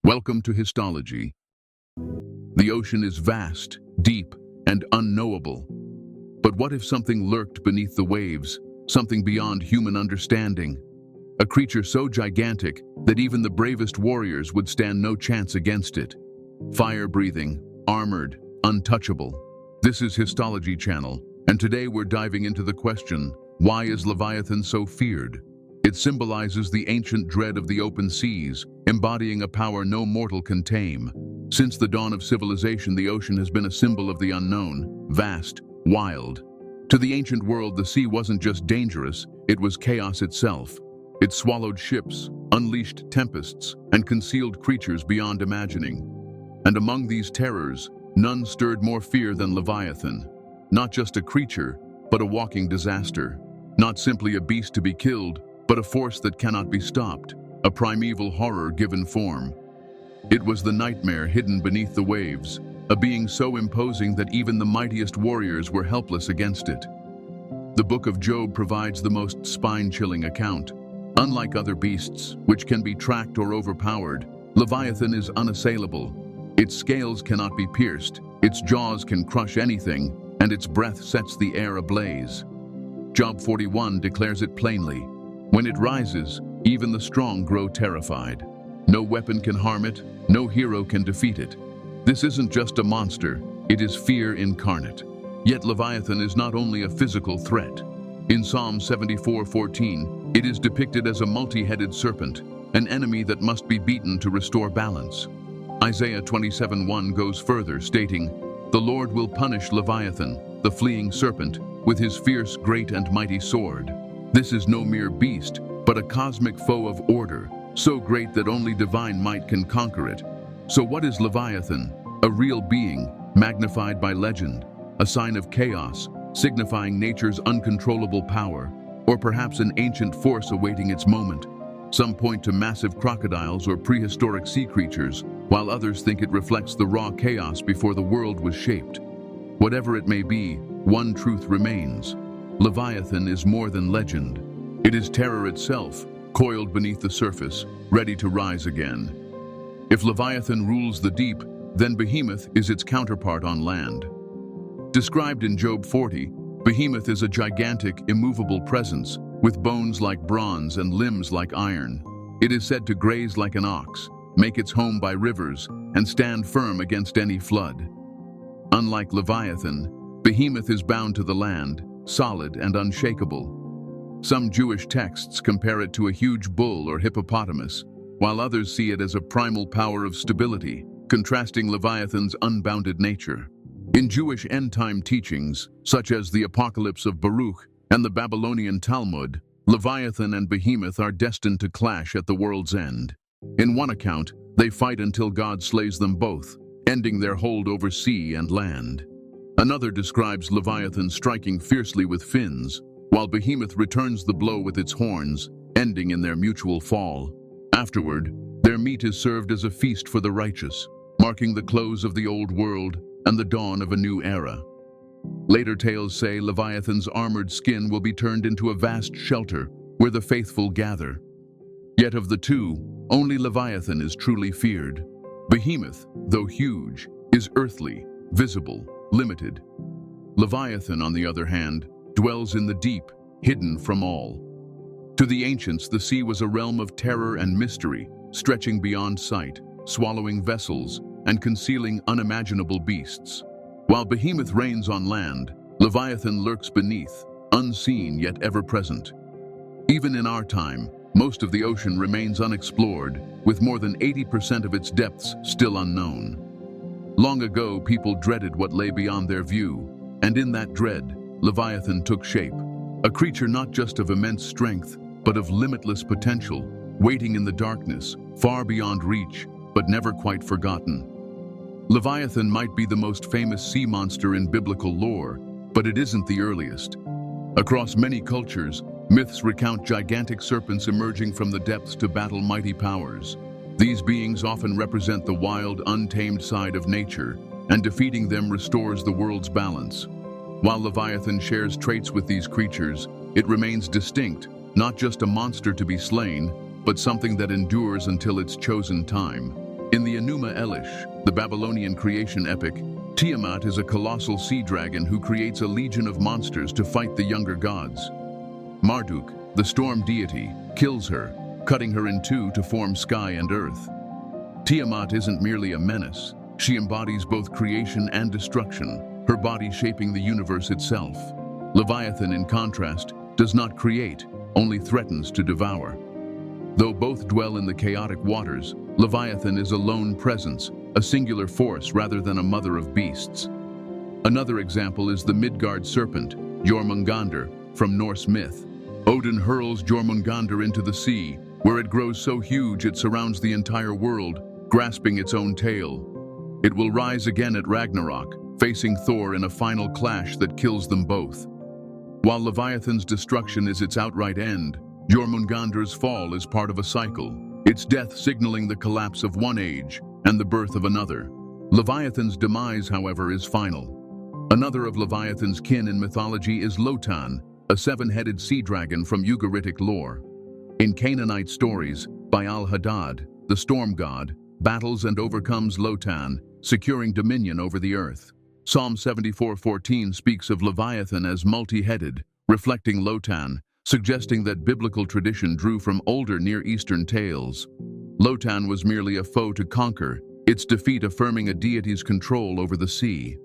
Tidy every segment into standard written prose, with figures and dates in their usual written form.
Welcome to Histology. The ocean is vast, deep, and unknowable. But what if something lurked beneath the waves, something beyond human understanding? A creature so gigantic that even the bravest warriors would stand no chance against it. Fire-breathing, armored, untouchable. This is Histology Channel, and today we're diving into the question, why is Leviathan so feared? It symbolizes the ancient dread of the open seas, embodying a power no mortal can tame. Since the dawn of civilization, the ocean has been a symbol of the unknown, vast, wild. To the ancient world, the sea wasn't just dangerous, it was chaos itself. It swallowed ships, unleashed tempests, and concealed creatures beyond imagining. And among these terrors, none stirred more fear than Leviathan. Not just a creature, but a walking disaster. Not simply a beast to be killed, but a force that cannot be stopped, a primeval horror given form. It was the nightmare hidden beneath the waves, a being so imposing that even the mightiest warriors were helpless against it. The Book of Job provides the most spine-chilling account. Unlike other beasts, which can be tracked or overpowered, Leviathan is unassailable. Its scales cannot be pierced, its jaws can crush anything, and its breath sets the air ablaze. Job 41 declares it plainly. When it rises, even the strong grow terrified. No weapon can harm it, no hero can defeat it. This isn't just a monster, it is fear incarnate. Yet Leviathan is not only a physical threat. In Psalm 74:14, it is depicted as a multi-headed serpent, an enemy that must be beaten to restore balance. Isaiah 27:1 goes further, stating, "The Lord will punish Leviathan, the fleeing serpent, with his fierce, great and mighty sword." This is no mere beast, but a cosmic foe of order, so great that only divine might can conquer it. So what is Leviathan? A real being, magnified by legend, a sign of chaos, signifying nature's uncontrollable power, or perhaps an ancient force awaiting its moment. Some point to massive crocodiles or prehistoric sea creatures, while others think it reflects the raw chaos before the world was shaped. Whatever it may be, one truth remains. Leviathan is more than legend. It is terror itself, coiled beneath the surface, ready to rise again. If Leviathan rules the deep, then Behemoth is its counterpart on land. Described in Job 40, Behemoth is a gigantic, immovable presence, with bones like bronze and limbs like iron. It is said to graze like an ox, make its home by rivers, and stand firm against any flood. Unlike Leviathan, Behemoth is bound to the land, solid and unshakable. Some Jewish texts compare it to a huge bull or hippopotamus, while others see it as a primal power of stability, contrasting Leviathan's unbounded nature. In Jewish end-time teachings, such as the Apocalypse of Baruch and the Babylonian Talmud, Leviathan and Behemoth are destined to clash at the world's end. In one account, they fight until God slays them both, ending their hold over sea and land. Another describes Leviathan striking fiercely with fins, while Behemoth returns the blow with its horns, ending in their mutual fall. Afterward, their meat is served as a feast for the righteous, marking the close of the old world and the dawn of a new era. Later tales say Leviathan's armored skin will be turned into a vast shelter where the faithful gather. Yet of the two, only Leviathan is truly feared. Behemoth, though huge, is earthly, visible, limited. Leviathan, on the other hand, dwells in the deep, hidden from all. To the ancients, the sea was a realm of terror and mystery, stretching beyond sight, swallowing vessels, and concealing unimaginable beasts. While Behemoth reigns on land, Leviathan lurks beneath, unseen yet ever-present. Even in our time, most of the ocean remains unexplored, with more than 80% of its depths still unknown. Long ago, people dreaded what lay beyond their view, and in that dread, Leviathan took shape. A creature not just of immense strength, but of limitless potential, waiting in the darkness, far beyond reach, but never quite forgotten. Leviathan might be the most famous sea monster in biblical lore, but it isn't the earliest. Across many cultures, myths recount gigantic serpents emerging from the depths to battle mighty powers. These beings often represent the wild, untamed side of nature, and defeating them restores the world's balance. While Leviathan shares traits with these creatures, it remains distinct, not just a monster to be slain, but something that endures until its chosen time. In the Enuma Elish, the Babylonian creation epic, Tiamat is a colossal sea dragon who creates a legion of monsters to fight the younger gods. Marduk, the storm deity, kills her, cutting her in two to form sky and earth. Tiamat isn't merely a menace. She embodies both creation and destruction, her body shaping the universe itself. Leviathan, in contrast, does not create, only threatens to devour. Though both dwell in the chaotic waters, Leviathan is a lone presence, a singular force rather than a mother of beasts. Another example is the Midgard serpent, Jormungandr, from Norse myth. Odin hurls Jormungandr into the sea, where it grows so huge it surrounds the entire world, grasping its own tail. It will rise again at Ragnarok, facing Thor in a final clash that kills them both. While Leviathan's destruction is its outright end, Jormungandr's fall is part of a cycle, its death signaling the collapse of one age and the birth of another. Leviathan's demise, however, is final. Another of Leviathan's kin in mythology is Lotan, a seven-headed sea dragon from Ugaritic lore. In Canaanite stories, Baal-Hadad, the storm god, battles and overcomes Lotan, securing dominion over the earth. Psalm 74:14 speaks of Leviathan as multi-headed, reflecting Lotan, suggesting that biblical tradition drew from older Near Eastern tales. Lotan was merely a foe to conquer, its defeat affirming a deity's control over the sea.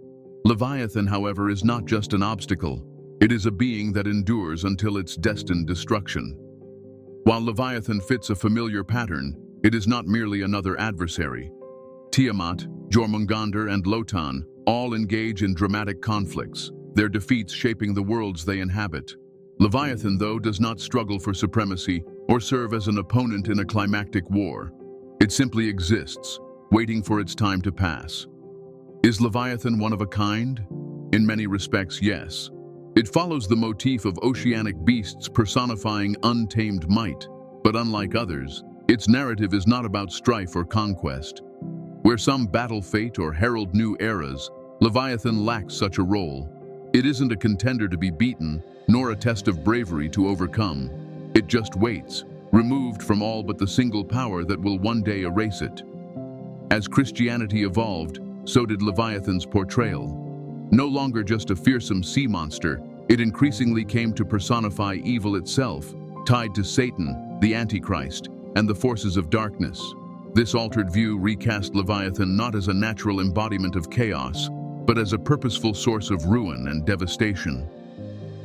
Leviathan, however, is not just an obstacle. It is a being that endures until its destined destruction. While Leviathan fits a familiar pattern, it is not merely another adversary. Tiamat, Jormungandr, and Lotan all engage in dramatic conflicts, their defeats shaping the worlds they inhabit. Leviathan, though, does not struggle for supremacy or serve as an opponent in a climactic war. It simply exists, waiting for its time to pass. Is Leviathan one of a kind? In many respects, yes. It follows the motif of oceanic beasts personifying untamed might, but unlike others, its narrative is not about strife or conquest. Where some battle fate or herald new eras, Leviathan lacks such a role. It isn't a contender to be beaten, nor a test of bravery to overcome. It just waits, removed from all but the single power that will one day erase it. As Christianity evolved, so did Leviathan's portrayal. No longer just a fearsome sea monster, it increasingly came to personify evil itself, tied to Satan, the Antichrist, and the forces of darkness. This altered view recast Leviathan not as a natural embodiment of chaos, but as a purposeful source of ruin and devastation.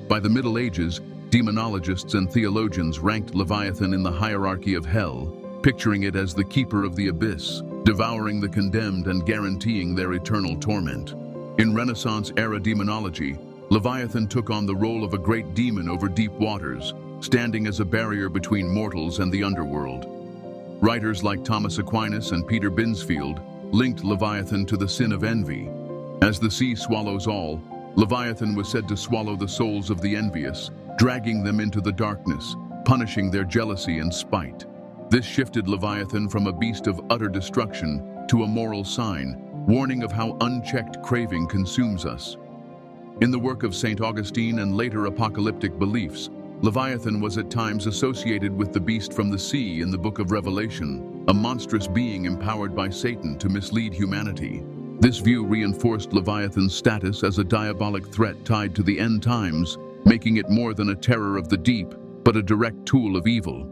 By the Middle Ages, demonologists and theologians ranked Leviathan in the hierarchy of hell, picturing it as the keeper of the abyss, devouring the condemned and guaranteeing their eternal torment. In Renaissance-era demonology, Leviathan took on the role of a great demon over deep waters, standing as a barrier between mortals and the underworld. Writers like Thomas Aquinas and Peter Binsfield linked Leviathan to the sin of envy. As the sea swallows all, Leviathan was said to swallow the souls of the envious, dragging them into the darkness, punishing their jealousy and spite. This shifted Leviathan from a beast of utter destruction to a moral sign, warning of how unchecked craving consumes us. In the work of St. Augustine and later apocalyptic beliefs, Leviathan was at times associated with the beast from the sea in the Book of Revelation, a monstrous being empowered by Satan to mislead humanity. This view reinforced Leviathan's status as a diabolic threat tied to the end times, making it more than a terror of the deep, but a direct tool of evil.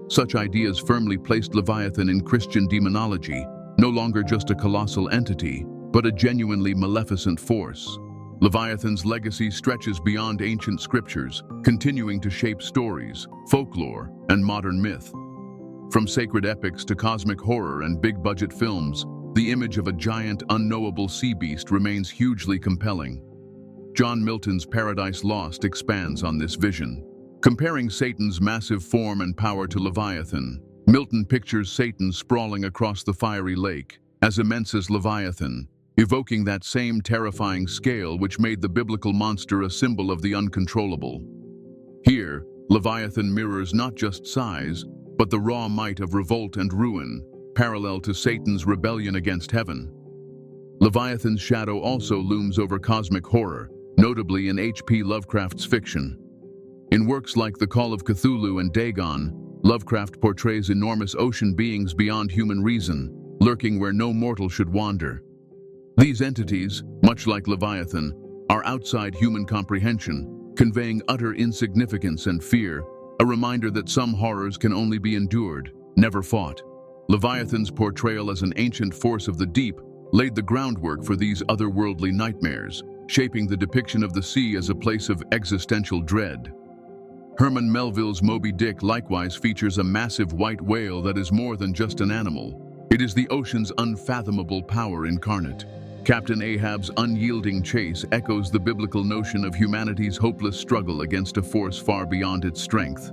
Such ideas firmly placed Leviathan in Christian demonology, no longer just a colossal entity, but a genuinely maleficent force. Leviathan's legacy stretches beyond ancient scriptures, continuing to shape stories, folklore, and modern myth. From sacred epics to cosmic horror and big-budget films, the image of a giant, unknowable sea beast remains hugely compelling. John Milton's Paradise Lost expands on this vision. Comparing Satan's massive form and power to Leviathan, Milton pictures Satan sprawling across the fiery lake, as immense as Leviathan, evoking that same terrifying scale which made the biblical monster a symbol of the uncontrollable. Here, Leviathan mirrors not just size, but the raw might of revolt and ruin, parallel to Satan's rebellion against heaven. Leviathan's shadow also looms over cosmic horror, notably in H.P. Lovecraft's fiction. In works like The Call of Cthulhu and Dagon, Lovecraft portrays enormous ocean beings beyond human reason, lurking where no mortal should wander. These entities, much like Leviathan, are outside human comprehension, conveying utter insignificance and fear, a reminder that some horrors can only be endured, never fought. Leviathan's portrayal as an ancient force of the deep laid the groundwork for these otherworldly nightmares, shaping the depiction of the sea as a place of existential dread. Herman Melville's Moby Dick likewise features a massive white whale that is more than just an animal. It is the ocean's unfathomable power incarnate. Captain Ahab's unyielding chase echoes the biblical notion of humanity's hopeless struggle against a force far beyond its strength.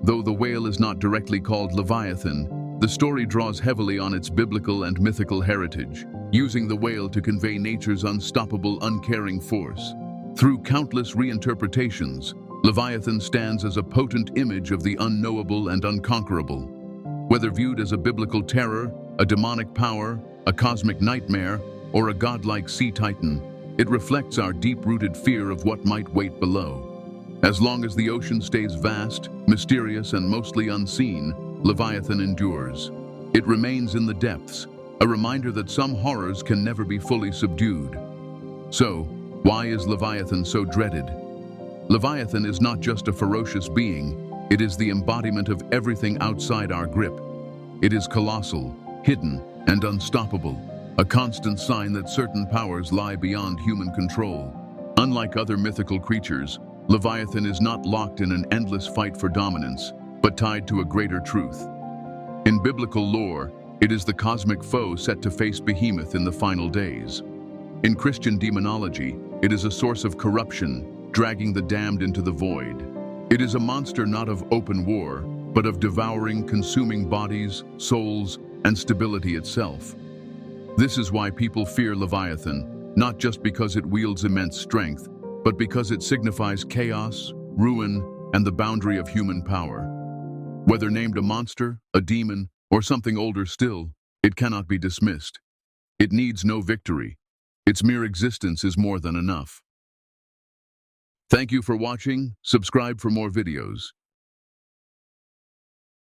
Though the whale is not directly called Leviathan, the story draws heavily on its biblical and mythical heritage, using the whale to convey nature's unstoppable, uncaring force. Through countless reinterpretations, Leviathan stands as a potent image of the unknowable and unconquerable. Whether viewed as a biblical terror, a demonic power, a cosmic nightmare, or a godlike sea titan, it reflects our deep-rooted fear of what might wait below. As long as the ocean stays vast, mysterious, and mostly unseen, Leviathan endures. It remains in the depths, a reminder that some horrors can never be fully subdued. So, why is Leviathan so dreaded? Leviathan is not just a ferocious being, it is the embodiment of everything outside our grip. It is colossal, hidden, and unstoppable, a constant sign that certain powers lie beyond human control. Unlike other mythical creatures, Leviathan is not locked in an endless fight for dominance, but tied to a greater truth. In biblical lore, it is the cosmic foe set to face Behemoth in the final days. In Christian demonology, it is a source of corruption, dragging the damned into the void. It is a monster not of open war, but of devouring, consuming bodies, souls, and stability itself. This is why people fear Leviathan, not just because it wields immense strength, but because it signifies chaos, ruin, and the boundary of human power. Whether named a monster, a demon, or something older still, it cannot be dismissed. It needs no victory. Its mere existence is more than enough. Thank you for watching. Subscribe for more videos.